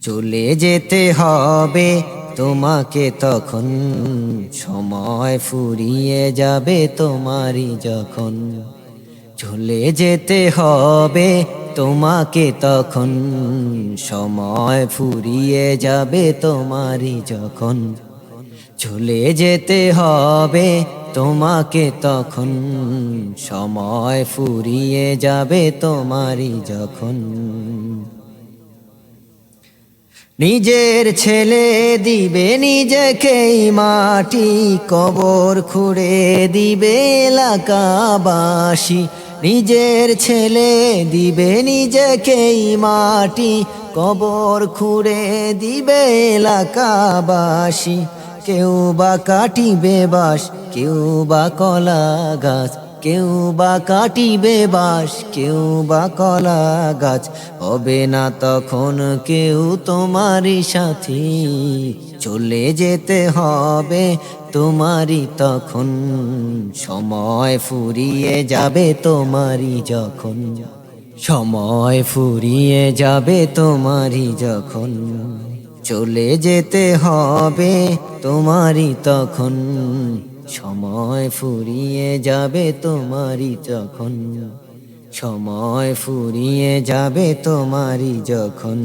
চলে যেতে হবে তোমাকে তখন, সময় ফুরিয়ে যাবে তোমারই যখন। চলে যেতে হবে তোমাকে তখন, সময় ফুরিয়ে যাবে তোমারই যখন। চলে যেতে হবে তোমাকে তখন, সময় ফুরিয়ে যাবে তোমারই যখন। নিজের ছেলে দিবে নিজেকেই মাটি, কবর খুঁড়ে দিবে এলাকাবাসী। নিজের ছেলে দিবে নিজেকেই মাটি, কবর খুঁড়ে দিবে এলাকাবাসী। কেউ বা কাটিবে বাঁশ, কেউ বা কলা গাছ, কেউ বা কাটিবে বাঁশ, কেউ বা কলা গাছ। হবে না তখন কেউ তোমারই সাথী, চলে যেতে হবে তোমারই তখন, সময় ফুরিয়ে যাবে তোমারই যখন। সময় ফুরিয়ে যাবে তোমারই যখন। চলে যেতে হবে তোমারই তখন, সময় ফুরিয়ে যাবে তোমারই যখন। সময় ফুরিয়ে যাবে তোমারই যখন।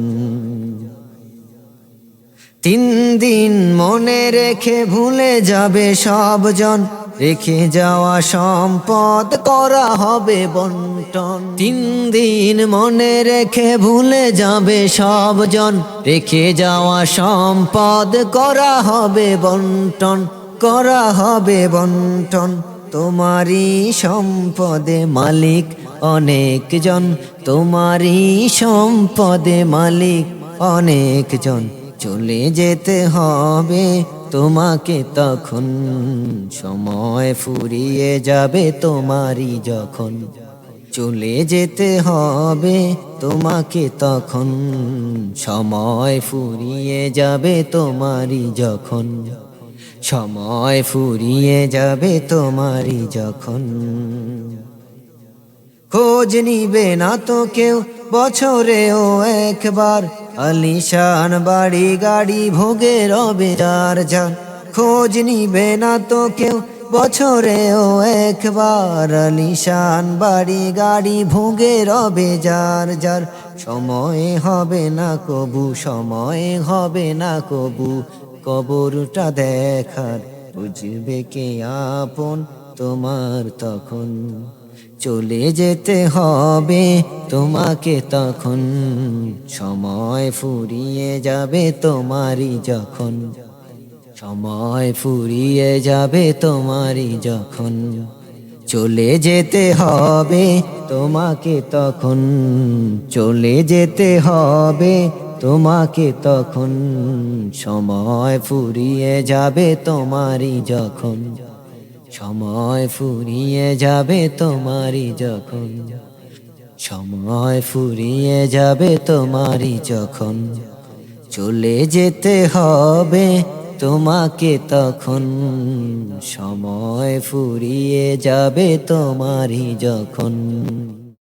3 দিন মনে রেখে ভুলে যাবে সবজন, রেখে যাওয়া সম্পদ করা হবে বন্টন। 3 দিন মনে রেখে ভুলে যাবে সবজন, রেখে যাওয়া সম্পদ করা হবে বন্টন, করা হবে বন্টন। তোমারই সম্পদে মালিক অনেকজন, তোমারই সম্পদে মালিক অনেকজন। চলে যেতে হবে তোমাকে তখন, সময় ফুরিয়ে যাবে তোমারই যখন। চলে যেতে হবে তোমাকে তখন, সময় ফুরিয়ে যাবে তোমারই যখন। সময় ফুরিয়ে যাবে তোমারই যখন। খোঁজ নিবে না তো কেউ বছরেও একবার, আলিশান বাড়ি গাড়ি ভোগে রবে যার যার। খোঁজ নিবে না তো কেউ বছরেও একবার, আলিশান বাড়ি গাড়ি ভোগে রবে যার যার। সময় হবে না কবু, সময় হবে না কবু, কবরটা দেখার বুঝবে কে আপন তোমার তখন। চলে যেতে হবে তোমাকে তখন, সময় ফুরিয়ে যাবে তোমারই যখন। সময় ফুরিয়ে যাবে তোমারই যখন। চলে যেতে হবে তোমাকে তখন, চলে যেতে হবে তোমাকে তখন, সময় ফুরিয়ে যাবে তোমারই যখন। সময় ফুরিয়ে যাবে তোমারই যখন। সময় ফুরিয়ে যাবে তোমারই যখন। চলে যেতে হবে তোমাকে তখন, সময় ফুরিয়ে যাবে তোমারই যখন।